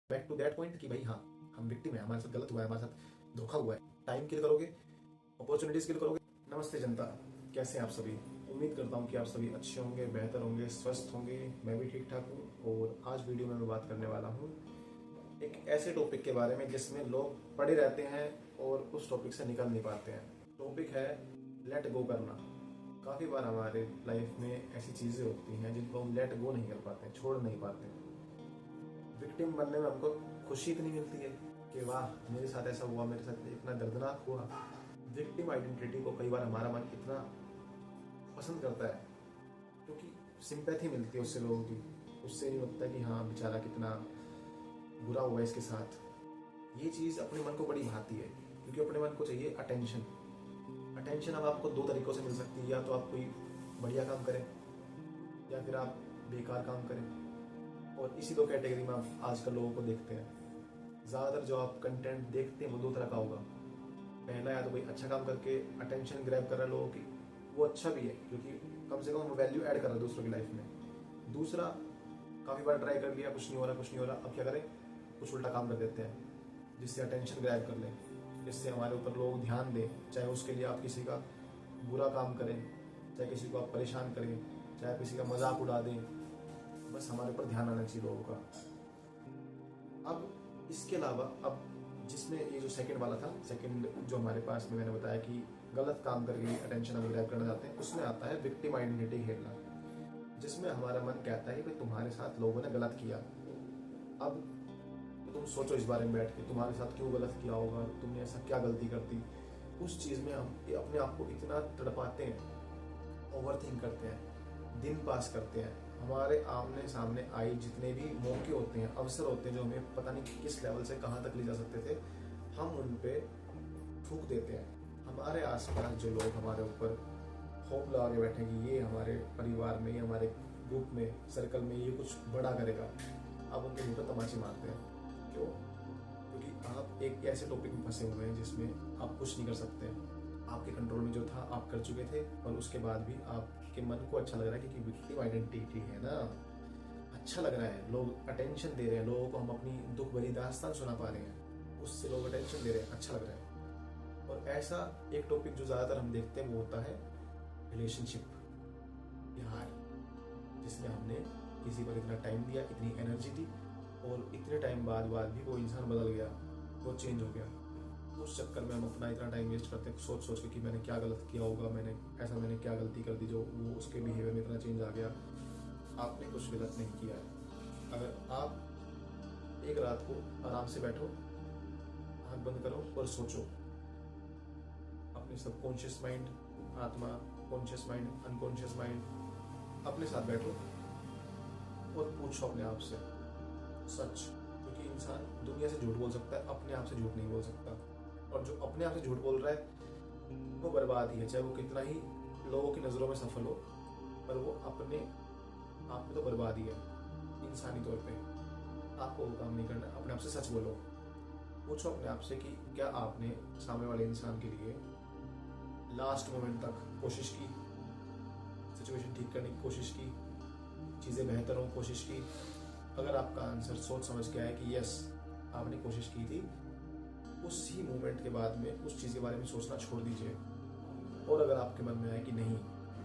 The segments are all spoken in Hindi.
बैक टू दैट पॉइंट कि भाई हाँ, हम विक्टिम है, हमारे साथ गलत हुआ है, हमारे साथ धोखा हुआ है। टाइम किल करोगे, अपॉर्चुनिटीज किल करोगे। नमस्ते जनता, कैसे हैं आप सभी? उम्मीद करता हूँ कि आप सभी अच्छे होंगे, बेहतर होंगे, स्वस्थ होंगे। मैं भी ठीक ठाक हूँ। और आज वीडियो में मैं बात करने वाला हूँ एक ऐसे टॉपिक के बारे में जिसमें लोग पड़े रहते हैं और उस टॉपिक से निकल नहीं पाते हैं। टॉपिक है लेट गो करना। काफ़ी बार हमारे लाइफ में ऐसी चीज़ें होती हैं जिनको हम लेट गो नहीं कर पाते, छोड़ नहीं पाते। विक्टिम बनने में हमको खुशी इतनी मिलती है कि वाह, मेरे साथ ऐसा हुआ, मेरे साथ इतना दर्दनाक हुआ। विक्टिम आइडेंटिटी को कई बार हमारा मन इतना पसंद करता है क्योंकि सिंपैथी मिलती है उससे, लोगों की। उससे नहीं लगता कि हाँ बेचारा कितना बुरा हुआ इसके साथ। ये चीज़ अपने मन को बड़ी भाती है क्योंकि अपने मन को चाहिए अटेंशन। अटेंशन अब आपको दो तरीकों से मिल सकती है, या तो आप कोई बढ़िया काम करें या फिर आप बेकार काम करें। और इसी दो कैटेगरी में आप आजकल लोगों को देखते हैं। ज़्यादातर जो आप कंटेंट देखते हैं वो दो तरह का होगा। पहला, या तो कोई अच्छा काम करके अटेंशन ग्रैब कर रहा है लोगों की, वो अच्छा भी है क्योंकि कम से कम वो वैल्यू ऐड कर रहा है दूसरों की लाइफ में। दूसरा, काफ़ी बार ट्राई कर लिया, कुछ नहीं हो रहा, कुछ नहीं हो रहा, अब क्या करें, कुछ उल्टा काम कर देते हैं जिससे अटेंशन ग्रैब कर लें, जिससे हमारे ऊपर लोग ध्यान दें। चाहे उसके लिए आप किसी का बुरा काम करें, चाहे किसी को आप परेशान करें, चाहे किसी का मजाक उड़ा दें, बस हमारे ऊपर ध्यान आना चाहिए लोगों का। अब इसके अलावा, अब जिसमें ये जो सेकंड वाला था, सेकंड जो हमारे पास में मैंने बताया कि गलत काम करके अटेंशन हम ग्रैब करना चाहते हैं, उसमें आता है विक्टिम आइडेंटिटी खेलना, जिसमें हमारा मन कहता है कि तुम्हारे साथ लोगों ने गलत किया। अब तुम सोचो इस बारे में बैठ के, तुम्हारे साथ क्यों गलत किया होगा, तुमने ऐसा क्या गलती कर दी। उस चीज़ में हम अपने आप को इतना तड़पाते हैं, ओवर थिंक करते हैं, दिन पास करते हैं। हमारे आमने सामने आए जितने भी मौके होते हैं, अवसर होते हैं जो हमें पता नहीं किस लेवल से कहाँ तक ले जा सकते थे, हम उन पे थूक देते हैं। हमारे आसपास जो लोग हमारे ऊपर होप लगा के बैठे कि ये हमारे परिवार में, ये हमारे ग्रुप में, सर्कल में ये कुछ बड़ा करेगा, आप उनके मुंह पर तमाचे मारते हैं। क्यों? क्योंकि आप एक ऐसे टॉपिक में फंसे हुए हैं जिसमें आप कुछ नहीं कर सकते। आपके कंट्रोल में जो था आप कर चुके थे, और उसके बाद भी आपके मन को अच्छा लग रहा है क्योंकि विक्टिम आइडेंटिटी है ना, अच्छा लग रहा है, लोग अटेंशन दे रहे हैं, लोगों को हम अपनी दुख भरी दास्तान सुना पा रहे हैं, उससे लोग अटेंशन दे रहे हैं, अच्छा लग रहा है। और ऐसा एक टॉपिक जो ज़्यादातर हम देखते हैं वो होता है रिलेशनशिप, प्यार, जिसमें हमने किसी पर इतना टाइम दिया, इतनी एनर्जी दी, और इतने टाइम बाद भी वो इंसान बदल गया, वो चेंज हो गया। उस चक्कर में हम अपना इतना टाइम वेस्ट करते हैं सोच सोच के कि मैंने क्या गलत किया होगा, मैंने क्या गलती कर दी जो वो उसके बिहेवियर में इतना चेंज आ गया। आपने कुछ गलत नहीं किया है। अगर आप एक रात को आराम से बैठो, आँख बंद करो और सोचो, अपने सबकॉन्शियस माइंड, आत्मा, कॉन्शियस माइंड, अनकॉन्शियस माइंड, अपने साथ बैठो और पूछो अपने आप से सच। क्योंकि इंसान दुनिया से झूठ बोल सकता है, अपने आप से झूठ नहीं बोल सकता। और जो अपने आप से झूठ बोल रहा है वो बर्बाद ही है, चाहे वो कितना ही लोगों की नज़रों में सफल हो, पर वो अपने आप में तो बर्बाद ही है। इंसानी तौर पे आपको वो काम नहीं करना, अपने आप से सच बोलो। पूछो अपने आप से कि क्या आपने सामने वाले इंसान के लिए लास्ट मोमेंट तक कोशिश की, सिचुएशन ठीक करने की कोशिश की, चीज़ें बेहतर हो कोशिश की। अगर आपका आंसर सोच समझ के आए कि यस, आपने कोशिश की थी, उसी मोमेंट के बाद में उस चीज़ के बारे में सोचना छोड़ दीजिए। और अगर आपके मन में आए कि नहीं,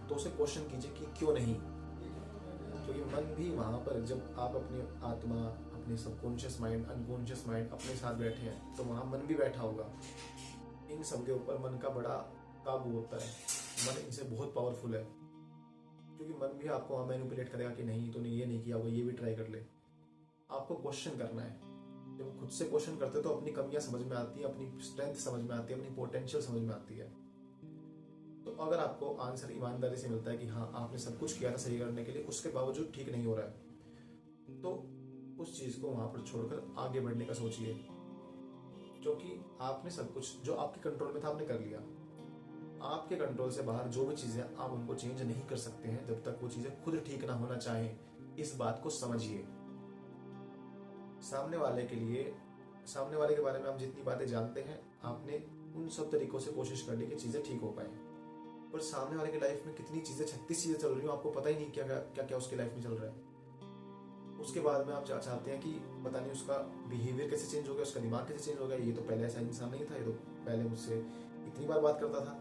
तो उसे क्वेश्चन कीजिए कि क्यों नहीं। क्योंकि मन भी वहाँ पर, जब आप अपनी आत्मा, अपने सबकॉन्शियस माइंड, अनकॉन्शियस माइंड अपने साथ बैठे हैं, तो वहाँ मन भी बैठा होगा। इन सब के ऊपर मन का बड़ा काबू होता है। मन इनसे बहुत पावरफुल है क्योंकि मन भी आपको वहाँ मैनिपुलेट करेगा कि नहीं, तूने ये नहीं किया होगा, ये भी ट्राई कर ले। आपको क्वेश्चन करना है। जब खुद से क्वेश्चन करते हो तो अपनी कमियां समझ में आती है, अपनी स्ट्रेंथ समझ में आती है, अपनी पोटेंशियल समझ में आती है। तो अगर आपको आंसर ईमानदारी से मिलता है कि हाँ आपने सब कुछ किया था सही करने के लिए, उसके बावजूद ठीक नहीं हो रहा है, तो उस चीज को वहां पर छोड़कर आगे बढ़ने का सोचिए। क्योंकि आपने सब कुछ जो आपके कंट्रोल में था आपने कर लिया। आपके कंट्रोल से बाहर जो भी चीजें, आप उनको चेंज नहीं कर सकते हैं जब तक वो चीजें खुद ठीक ना होना चाहें। इस बात को समझिए। सामने वाले के लिए, सामने वाले के बारे में आप जितनी बातें जानते हैं, आपने उन सब तरीकों से कोशिश कर ली कि चीज़ें ठीक हो पाए। पर सामने वाले की लाइफ में कितनी चीज़ें, 36 चीज़ें चल रही हो, आपको पता ही नहीं क्या क्या क्या क्या उसकी लाइफ में चल रहा है। उसके बाद में आप चाहते हैं कि पता नहीं उसका बिहेवियर कैसे चेंज हो गया, उसका दिमाग कैसे चेंज हो गया, ये तो पहले ऐसा इंसान नहीं था, ये तो पहले मुझसे इतनी बार बात करता था,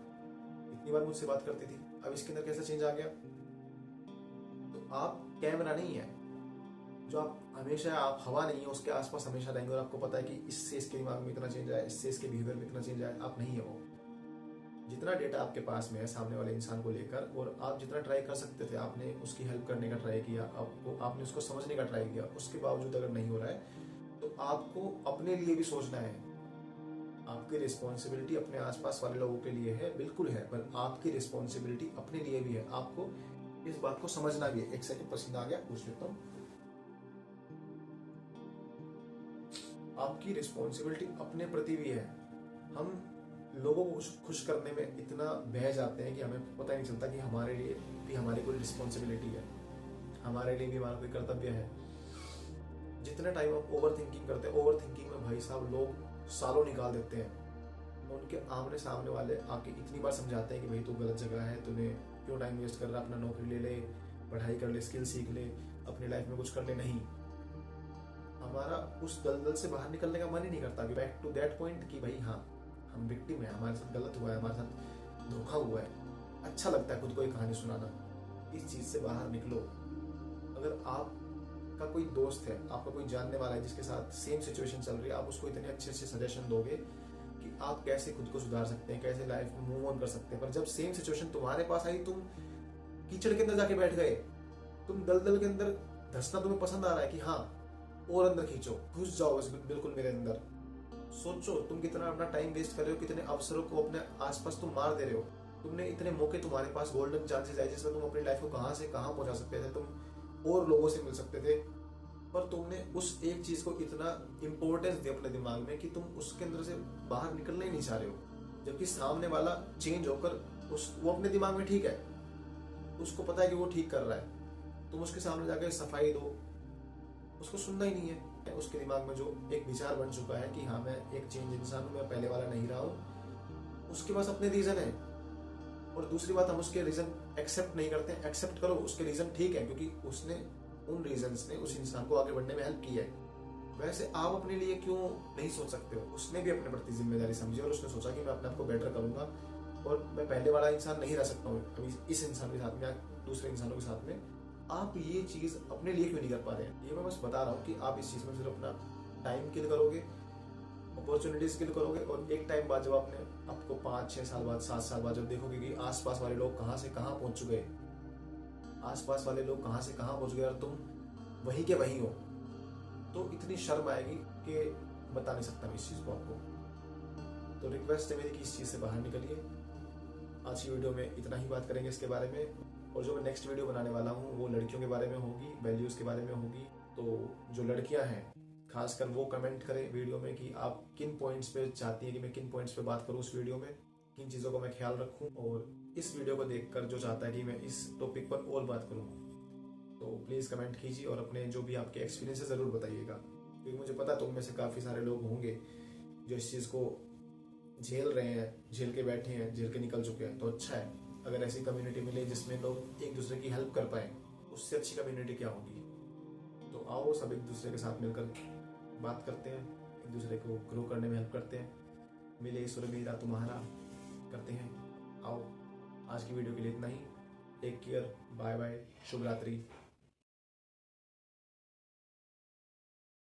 इतनी बार मुझसे बात करती थी, अब इसके अंदर कैसे चेंज आ गया। तो आप कैमरा नहीं है जो आप हमेशा, आप हवा नहीं है उसके आसपास हमेशा रहेंगे और आपको पता है कि इससे इसके दिमाग में इतना चेंज आया, इससे इसके बिहेवियर में इतना चेंज आया। आप नहीं है वो। जितना डेटा आपके पास में है सामने वाले इंसान को लेकर, और आप जितना ट्राई कर सकते थे, आपने उसकी हेल्प करने का ट्राई किया, आपने उसको समझने का ट्राई किया, उसके बावजूद अगर नहीं हो रहा है तो आपको अपने लिए भी सोचना है। आपकी रिस्पॉन्सिबिलिटी अपने आसपास वाले लोगों के लिए है, बिल्कुल है, पर आपकी रिस्पॉन्सिबिलिटी अपने लिए भी है। आपको इस बात को समझना भी है। एक सेकंड, पसीना आ गया, पूछ लेता हूँ। आपकी रिस्पॉन्सिबिलिटी अपने प्रति भी है। हम लोगों को खुश करने में इतना बह जाते हैं कि हमें पता ही नहीं चलता कि हमारे लिए भी हमारी कोई रिस्पॉन्सिबिलिटी है, हमारे लिए भी हमारा कोई कर्तव्य है। जितने टाइम आप ओवर थिंकिंग करते हैं, ओवर थिंकिंग में भाई साहब लोग सालों निकाल देते हैं। उनके आमने सामने वाले आके इतनी बार समझाते हैं कि भाई तू गलत जगह है, तूने क्यों टाइम वेस्ट कर रहा है, अपना नौकरी ले ले, पढ़ाई कर ले, स्किल सीख ले, अपनी लाइफ में कुछ कर ले। नहीं, हमारा उस दलदल से बाहर निकलने का मन ही नहीं करता। बैक टू दैट पॉइंट कि भाई हाँ, हम विक्टिम है, हमारे साथ गलत हुआ है, हमारे साथ धोखा हुआ है। अच्छा लगता है खुद को एक कहानी सुनाना। इस चीज से बाहर निकलो। अगर आपका कोई दोस्त है, आपका कोई जानने वाला है जिसके साथ सेम सिचुएशन चल रही है, आप उसको इतने अच्छे अच्छे सजेशन दोगे कि आप कैसे खुद को सुधार सकते हैं, कैसे लाइफ में मूव ऑन कर सकते हैं। पर जब सेम सिचुएशन तुम्हारे पास आई, तुम कीचड़ के अंदर जाके बैठ गए, तुम दलदल के अंदर धंसना तुम्हें पसंद आ रहा है कि हाँ और अंदर खींचो, घुस जाओ बस बिल्कुल मेरे अंदर। सोचो तुम कितना अपना टाइम वेस्ट कर रहे हो, कितने अवसरों को अपने आसपास तुम मार दे रहे हो। तुमने इतने मौके, तुम्हारे पास गोल्डन चांसेस आए जिसमें तुम अपनी लाइफ को कहां से कहां पहुंचा सकते थे, तुम और लोगों से मिल सकते थे, पर तुमने उस एक चीज को इतना इंपॉर्टेंस दिया अपने दिमाग में कि तुम उसके अंदर से बाहर निकलना ही नहीं चाह रहे हो। जबकि सामने वाला चेंज होकर वो अपने दिमाग में ठीक है, उसको पता है कि वो ठीक कर रहा है, तुम उसके सामने जाकर सफाई दो, उसको सुनना ही नहीं है। उसके दिमाग में जो एक विचार बन चुका है कि हाँ मैं एक चेंज इंसान हूं, मैं पहले वाला नहीं रहा हूं, उसके पास अपने रीजन है। और दूसरी बात, हम उसके रीजन एक्सेप्ट नहीं करते। एक्सेप्ट करो, उसके रीजन ठीक है, क्योंकि उसने उन रीजंस ने उस इंसान को आगे बढ़ने में हेल्प की है। वैसे आप अपने लिए क्यों नहीं सोच सकते हो। उसने भी अपने प्रति जिम्मेदारी समझी और उसने सोचा कि मैं अपने आप को बेटर करूंगा और मैं पहले वाला इंसान नहीं रह सकता हूँ अभी इस इंसान के साथ में या दूसरे इंसानों के साथ में। आप ये चीज अपने लिए क्यों नहीं कर पा रहे हैं। ये मैं बस बता रहा हूँ कि आप इस चीज में सिर्फ अपना टाइम किल करोगे, अपॉर्चुनिटीज किल करोगे, और एक टाइम बाद जब आपको 5-6 साल बाद, 7 साल बाद जब देखोगे कि आसपास वाले लोग कहाँ से कहाँ पहुंच चुके, आसपास वाले लोग कहाँ से कहाँ पहुंच गए और तुम वहीं के वहीं हो, तो इतनी शर्म आएगी कि बता नहीं सकता मैं इस चीज को आपको। तो रिक्वेस्ट है मेरी कि इस चीज से बाहर निकलिए। आज की वीडियो में इतना ही बात करेंगे इसके बारे में, और जो मैं नेक्स्ट वीडियो बनाने वाला हूँ वो लड़कियों के बारे में होगी, वैल्यूज के बारे में होगी। तो जो लड़कियां हैं खासकर वो कमेंट करें वीडियो में कि आप किन पॉइंट्स पे चाहती हैं कि मैं किन पॉइंट्स पे बात करूँ उस वीडियो में, किन चीज़ों को मैं ख्याल रखूँ। और इस वीडियो को देखकर जो चाहता है कि मैं इस टॉपिक पर और बात करूँ, तो प्लीज़ कमेंट कीजिए और अपने जो भी आपके एक्सपीरियंस है ज़रूर बताइएगा, क्योंकि मुझे पता तुम में से काफ़ी सारे लोग होंगे जो इस चीज़ को झेल रहे हैं, झेल के बैठे हैं, झेल के निकल चुके हैं। तो अच्छा है अगर ऐसी कम्युनिटी मिले जिसमें लोग एक दूसरे की हेल्प कर पाए, उससे अच्छी कम्युनिटी क्या होगी। तो आओ सब एक दूसरे के साथ मिलकर बात करते हैं, एक दूसरे को ग्रो करने में हेल्प करते हैं। मिले ईश्वर मेरा तुम्हारा करते हैं। आओ, आज की वीडियो के लिए इतना ही। टेक केयर, बाय बाय, शुभ रात्रि।